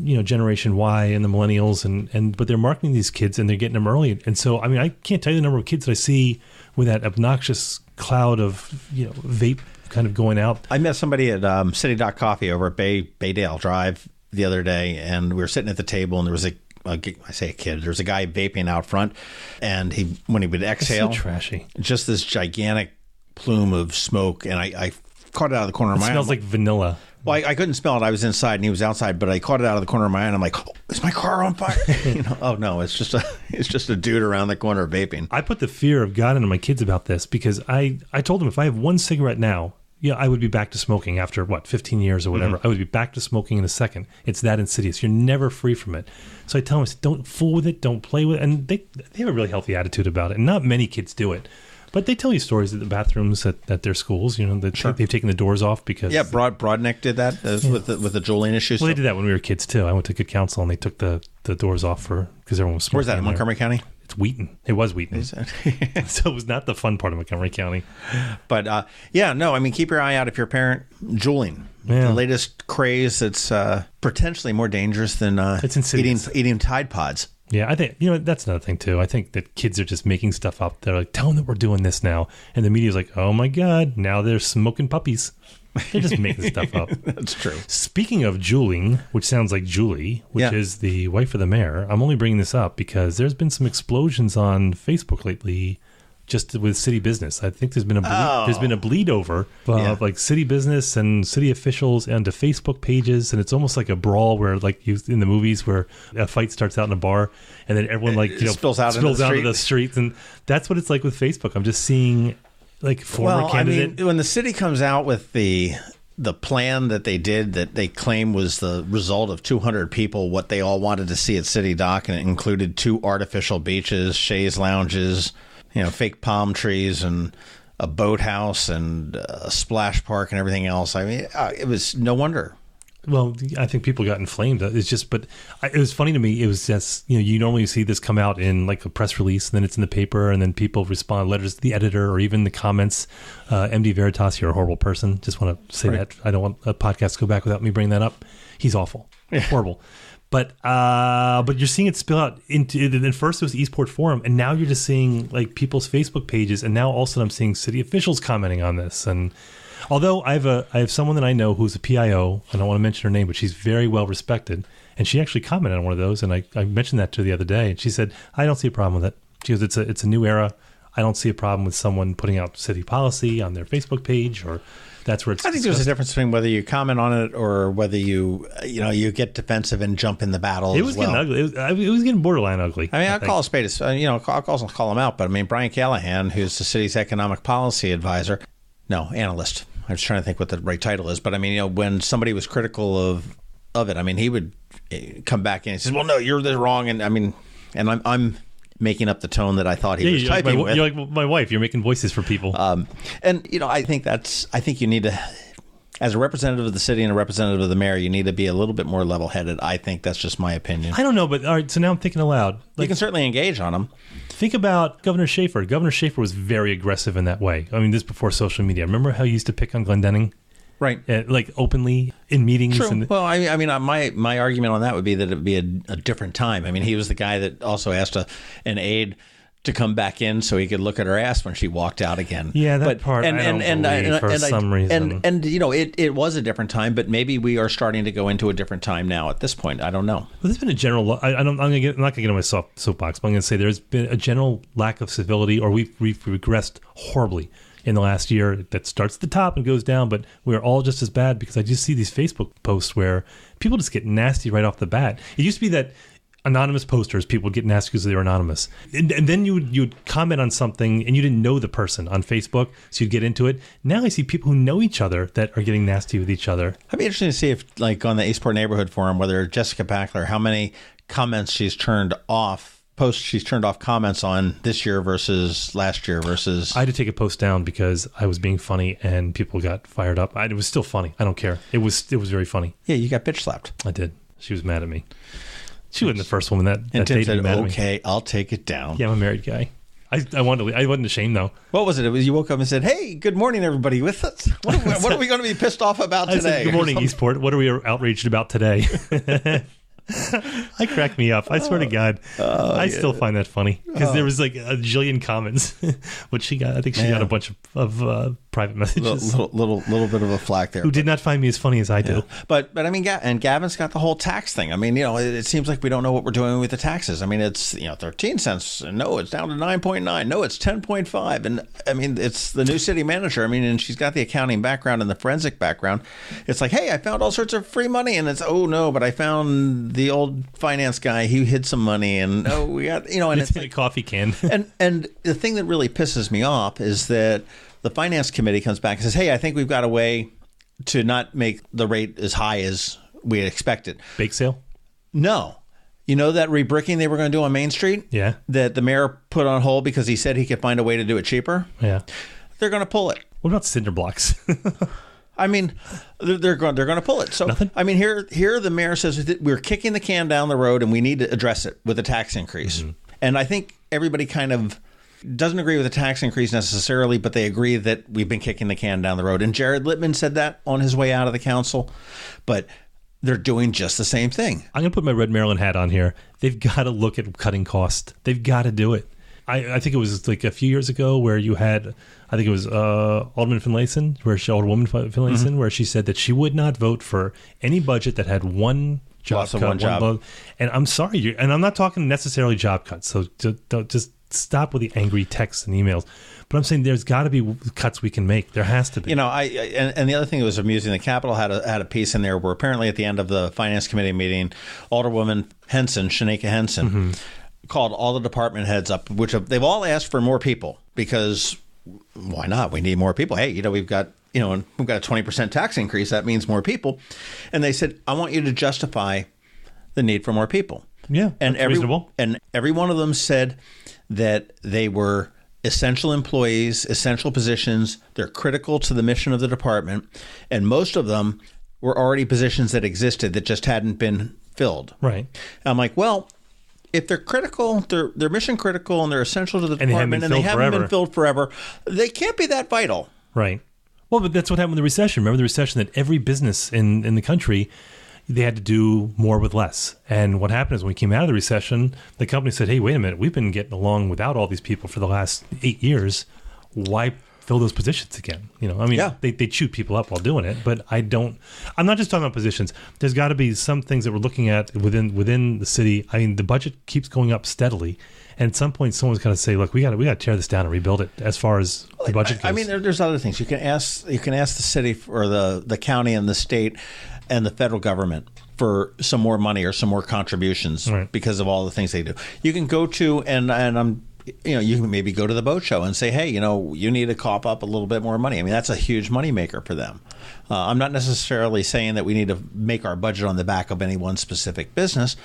Generation Y and the millennials, but they're marketing these kids and they're getting them early. And so, I can't tell you the number of kids that I see with that obnoxious cloud of, vape kind of going out. I met somebody at City Dock Coffee over at Baydale Drive the other day, and we were sitting at the table, and there was I say a kid. There's a guy vaping out front, and when he would exhale, it's so trashy, just this gigantic plume of smoke, and I caught it out of the corner of my eye. It smells like vanilla. Well, I couldn't smell it. I was inside, and he was outside, but I caught it out of the corner of my eye, and I'm like, oh, is my car on fire? Oh no, it's just a dude around the corner vaping. I put the fear of God into my kids about this because I told them if I have one cigarette now, I would be back to smoking after 15 years or whatever. Mm-hmm. I would be back to smoking in a second. It's that insidious. You're never free from it. So I tell them, don't fool with it, don't play with it. And they have a really healthy attitude about it. And not many kids do it. But they tell you stories at the bathrooms at their schools, that sure. They've taken the doors off because... Yeah, Broadneck did that with the Juuling issues. Well, they did that when we were kids, too. I went to good counsel, and they took the doors off because everyone was smoking. Where's that, in Montgomery County? It's Wheaton. It was Wheaton. So it was not the fun part of Montgomery County. But, keep your eye out if you're a parent. Juuling. Yeah. The latest craze that's potentially more dangerous than eating Tide Pods. Yeah, I think, that's another thing, too. I think that kids are just making stuff up. They're like, tell them that we're doing this now. And the media's like, oh, my God, now they're smoking puppies. They're just making stuff up. That's true. Speaking of Juuling, which sounds like Julie, which is the wife of the mayor, I'm only bringing this up because there's been some explosions on Facebook lately just with city business. I think there's been a bleed over of like city business and city officials and to Facebook pages, and it's almost like a brawl where like in the movies where a fight starts out in a bar and then everyone spills out into the streets, and that's what it's like with Facebook. I'm just seeing like former candidate. When the city comes out with the plan that they did that they claim was the result of 200 people, what they all wanted to see at City Dock, and it included 2 artificial beaches, chaise lounges, fake palm trees and a boathouse and a splash park and everything else. It was no wonder. Well, I think people got inflamed. It's just, but it was funny to me. It was just, you normally see this come out in like a press release, and then it's in the paper, and then people respond, letters to the editor, or even the comments. MD Veritas, you're a horrible person. Just want to say that. I don't want a podcast to go back without me bringing that up. He's awful. Yeah. Horrible. But you're seeing it spill out into. Then first it was Eastport Forum, and now you're just seeing like people's Facebook pages, and now also I'm seeing city officials commenting on this. And although I have someone that I know who's a PIO, I don't want to mention her name, but she's very well respected, and she actually commented on one of those, and I mentioned that to her the other day, and she said, I don't see a problem with it. She goes, it's a new era. I don't see a problem with someone putting out city policy on their Facebook page, or that's where it's I think there's a difference between whether you comment on it or whether you get defensive and jump in the battle. It was getting ugly. It was getting borderline ugly. I'll call a spade I'll call him out. But Brian Callahan, who's the city's economic policy advisor, analyst. I was trying to think what the right title is. But when somebody was critical of it, he would come back in and says, "Well, no, you're wrong." And I'm making up the tone that I thought he was typing with. You're like my wife. You're making voices for people. I think you need to. as a representative of the city and a representative of the mayor, you need to be a little bit more level-headed. I think that's just my opinion. I don't know, but all right, so now I'm thinking aloud. You can certainly engage on them. Think about Governor Schaefer. Governor Schaefer was very aggressive in that way. I mean, this before social media. Remember how he used to pick on Glendenning? Right. Like openly in meetings. True. Well, I mean, my argument on that would be that it would be a different time. I mean, he was the guy that also asked an aide to come back in so he could look at her ass when she walked out again. Yeah, that part I don't believe for some reason. And you know, it was a different time, but maybe we are starting to go into a different time now at this point. I don't know. Well, there's been a general. I'm not going to get on my soapbox, but I'm going to say there's been a general lack of civility, or we've regressed horribly in the last year. That starts at the top and goes down, but we're all just as bad because I just see these Facebook posts where people just get nasty right off the bat. It used to be that anonymous posters, people would get nasty because they were anonymous. And then you would comment on something and you didn't know the person on Facebook, so you'd get into it. Now I see people who know each other that are getting nasty with each other. I'd be interested to see if, like on the Eastport Neighborhood Forum, whether Jessica Packler, how many comments she's turned off, posts she's turned off comments on this year versus last year versus... I had to take a post down because I was being funny and people got fired up. It was still funny. I don't care. It was very funny. Yeah, you got bitch slapped. I did. She was mad at me. She wasn't the first woman that Tim dated said, me. okay, I'll take it down. Yeah, I'm a married guy. I wasn't ashamed, though. What was it? It was you woke up and said, hey, good morning, everybody. What are we going to be pissed off about today? I said, good morning, Eastport. What are we outraged about today? I cracked me up. I swear to God. I still find that funny because there was like a jillion comments. What she got, I think she got a bunch of private messages. Little bit of a flack there. Who did not find me as funny as I do. But I mean, and Gavin's got the whole tax thing. I mean, you know, it seems like we don't know what we're doing with the taxes. I mean, it's 13 cents. No, it's down to 9.9. No, it's 10.5. And I mean, it's the new city manager. I mean, and she's got the accounting background and the forensic background. It's like, hey, I found all sorts of free money, and it's no, but I found the old finance guy. He hid some money, and we got and it's in a coffee can. and the thing that really pisses me off is that the finance committee comes back and says, hey, I think we've got a way to not make the rate as high as we had expected. Bake sale? No. You know that rebricking they were going to do on Main Street? Yeah. That the mayor put on hold because he said he could find a way to do it cheaper? Yeah. They're going to pull it. What about cinder blocks? I mean, they're going to pull it. So, nothing? I mean, here the mayor says that we're kicking the can down the road and we need to address it with a tax increase. Mm-hmm. And I think everybody kind of doesn't agree with the tax increase necessarily, but they agree that we've been kicking the can down the road. And Jared Littman said that on his way out of the council, but they're doing just the same thing. I'm going to put my red Maryland hat on here. They've got to look at cutting cost. They've got to do it. I think it was like a few years ago where you had, I think it was Alderwoman Finlayson, where she said that she would not vote for any budget that had one job cut. And I'm sorry, and I'm not talking necessarily job cuts, so don't just stop with the angry texts and emails. But I'm saying there's got to be cuts we can make. There has to be. And the other thing that was amusing, the Capitol had a piece in there where apparently at the end of the Finance Committee meeting, Alderwoman Shanika Henson, called all the department heads up, which they've all asked for more people because why not? We need more people. Hey, we've got a 20% tax increase. That means more people. And they said, I want you to justify the need for more people. Yeah, and reasonable. And every one of them said that they were essential employees, essential positions. They're critical to the mission of the department. And most of them were already positions that existed that just hadn't been filled. Right. I'm like, well, if they're critical, they're mission critical, and they're essential to the department, and they haven't been filled forever, they can't be that vital. Right. Well, but that's what happened with the recession. Remember the recession, that every business in the country, they had to do more with less. And what happened is when we came out of the recession, the company said, hey, wait a minute, we've been getting along without all these people for the last 8 years. Why fill those positions again? They chew people up while doing it, but I'm not just talking about positions. There's got to be some things that we're looking at within the city. I mean, the budget keeps going up steadily. And at some point, someone's got to say, look, we got to tear this down and rebuild it as far as the budget goes. I mean, there's other things. You can ask the city or the county and the state and the federal government for some more money or some more contributions because of all the things they do. You can go to, you can maybe go to the boat show and say, hey, you need to cough up a little bit more money. I mean, that's a huge moneymaker for them. I'm not necessarily saying that we need to make our budget on the back of any one specific business.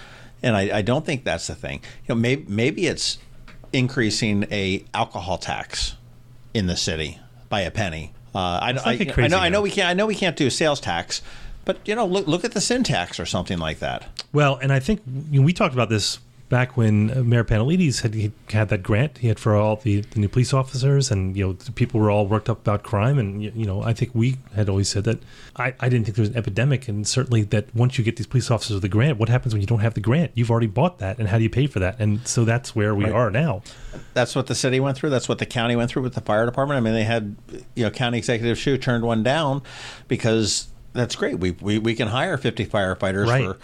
And I don't think that's the thing. Maybe it's increasing a alcohol tax in the city by a penny. I know we can't do sales tax, but look at the sin tax or something like that. Well, and I think we talked about this back when Mayor Panelides had that grant he had for all the new police officers, and the people were all worked up about crime, and I think we had always said that I didn't think there was an epidemic, and certainly that once you get these police officers with the grant, what happens when you don't have the grant? You've already bought that, and how do you pay for that? And so that's where we are now. That's what the city went through. That's what the county went through with the fire department. I mean, they had County Executive Shue turned one down because that's great. We can hire 50 firefighters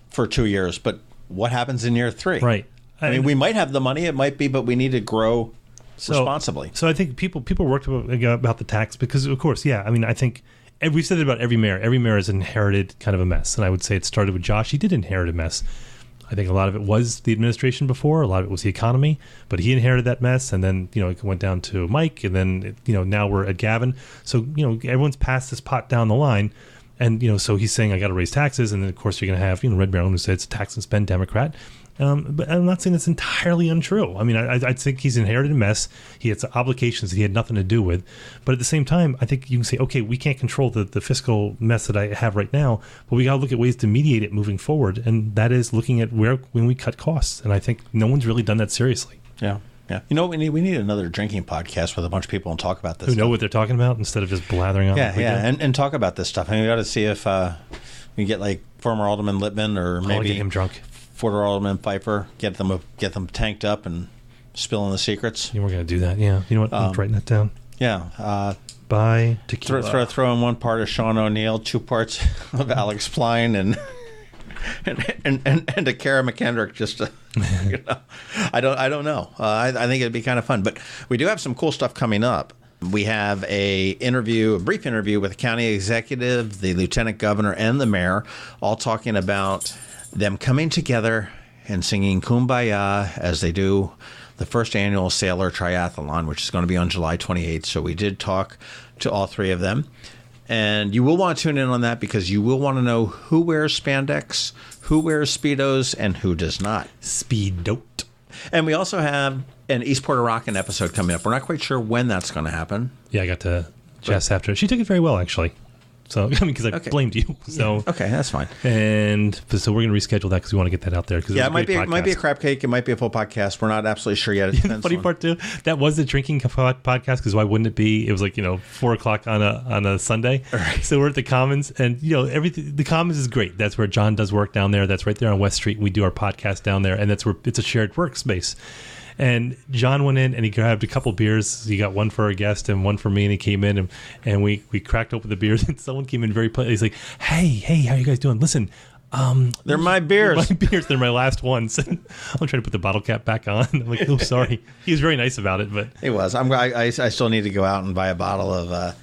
for 2 years, but what happens in year 3? Right. I mean, we might have the money, it might be, but we need to grow responsibly. So I think people worked about the tax because, of course, I mean, I think we've said it about every mayor. Every mayor has inherited kind of a mess, and I would say it started with Josh. He did inherit a mess. I think a lot of it was the administration before, a lot of it was the economy, but he inherited that mess, and then it went down to Mike, and then now we're at Gavin. So everyone's passed this pot down the line. And, so he's saying, I got to raise taxes. And then, of course, you're going to have, Red Maryland, who said it's a tax and spend Democrat. But I'm not saying that's entirely untrue. I mean, I think he's inherited a mess. He had obligations that he had nothing to do with. But at the same time, I think you can say, okay, we can't control the fiscal mess that I have right now, but we got to look at ways to mediate it moving forward. And that is looking at when we cut costs. And I think no one's really done that seriously. Yeah. Yeah, we need another drinking podcast with a bunch of people and talk about this. Who know what they're talking about instead of just blathering on. And talk about this stuff. I mean, we got to see if we get like former Alderman Littman or maybe get him drunk. Former Alderman Pfeiffer, get them tanked up and spilling the secrets. We're going to do that. Yeah, you know what? I'm writing that down. Yeah. By tequila. Throw in one part of Sean O'Neill, 2 parts of Alex Pline, and a Kara McKendrick, just to, I don't know. I think it'd be kind of fun, but we do have some cool stuff coming up. We have a brief interview with the county executive, the lieutenant governor, and the mayor, all talking about them coming together and singing Kumbaya as they do the first annual Sailor Triathlon, which is going to be on July 28th. So we did talk to all 3 of them. And you will want to tune in on that because you will want to know who wears spandex, who wears Speedos, and who does not. Speedote. And we also have an East Puerto Rican episode coming up. We're not quite sure when that's going to happen. Yeah, I got to Jess after. She took it very well, actually. So, because I blamed you. So okay, that's fine. And so we're going to reschedule that because we want to get that out there. Yeah, it might be a crab cake. It might be a full podcast. We're not absolutely sure yet. The funny part too, that was the drinking podcast because why wouldn't it be? It was like 4:00 on a Sunday. Right. So we're at the Commons, and everything. The Commons is great. That's where John does work down there. That's right there on West Street. We do our podcast down there, and that's where it's a shared workspace. And John went in and he grabbed a couple beers. He got one for our guest and one for me, and he came in and we cracked open the beers, and someone came in very politely. He's like, hey, how you guys doing? Listen, they're my beers. They're my last ones. I'm trying to put the bottle cap back on. I'm like, oh, sorry. He was very nice about it, but he was. I still need to go out and buy a bottle of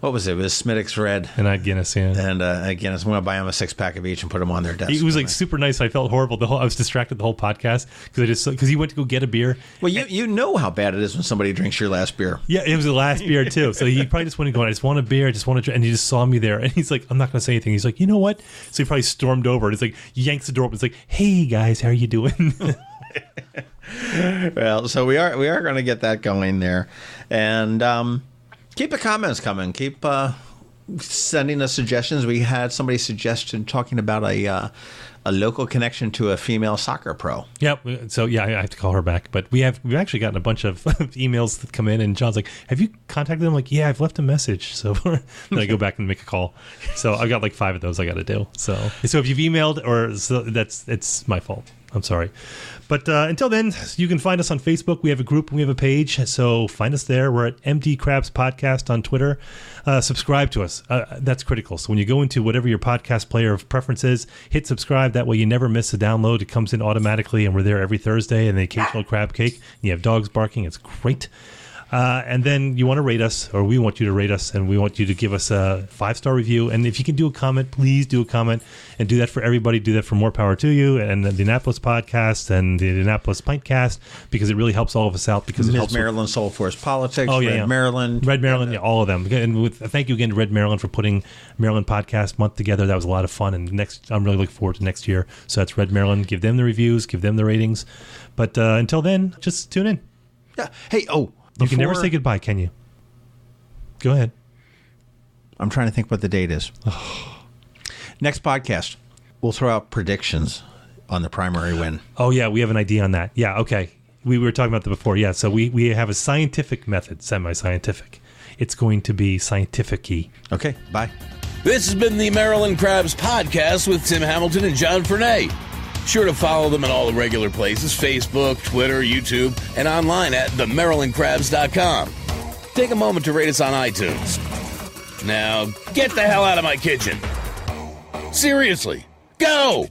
what was it? It was Smittix Red and Guinness, yeah. And Guinness. I'm going to buy them a 6-pack of each and put them on their desk. He was like super nice. I felt horrible. I was distracted the whole podcast because he went to go get a beer. Well, you know how bad it is when somebody drinks your last beer. Yeah, it was the last beer too. So he probably just went and going, I just want a beer. I just want to drink. And he just saw me there, and he's like, I'm not going to say anything. He's like, you know what? So he probably stormed over. And it's like yanks the door open. It's like, hey guys, how are you doing? Well, so we are going to get that going there, and keep the comments coming. Keep sending us suggestions. We had somebody suggested talking about a local connection to a female soccer pro. Yeah. So I have to call her back. But we've actually gotten a bunch of emails that come in, and John's like, "Have you contacted them?" I'm like, yeah, I've left a message. So then I go back and make a call. So I've got like 5 of those I got to do. So if you've emailed, it's my fault. I'm sorry. But until then, you can find us on Facebook. We have a group and we have a page. So find us there. We're at MD Crabs Podcast on Twitter. Subscribe to us. That's critical. So when you go into whatever your podcast player of preference is, hit subscribe. That way you never miss a download. It comes in automatically, and we're there every Thursday. And the occasional crab cake. You have dogs barking. It's great. And then you want to rate us, or we want you to rate us, and we want you to give us a 5-star review. And if you can do a comment, please do a comment, and do that for everybody. Do that for More Power to You and the Indianapolis Podcast and the Indianapolis Pintcast, because it really helps all of us out. Because it helps Maryland Soul Force Politics, Red Maryland, yeah, all of them. And thank you again to Red Maryland for putting Maryland Podcast Month together. That was a lot of fun, and I'm really looking forward to next year. So that's Red Maryland. Give them the reviews, give them the ratings. But until then, just tune in. Yeah. Hey. You can never say goodbye, can you? Go ahead. I'm trying to think what the date is. Next podcast, we'll throw out predictions on the primary win. Oh, yeah, we have an idea on that. Yeah, okay. We were talking about that before. Yeah, so we have a scientific method, semi-scientific. It's going to be scientific-y. Okay, bye. This has been the Maryland Crabs Podcast with Tim Hamilton and John Fernay. Sure to follow them in all the regular places, Facebook, Twitter, YouTube, and online at themarylandcrabs.com. Take a moment to rate us on iTunes. Now, get the hell out of my kitchen. Seriously, go!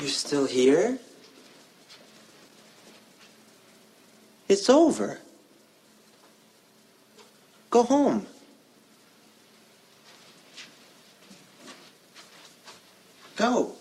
You're still here? It's over. Go home. Go.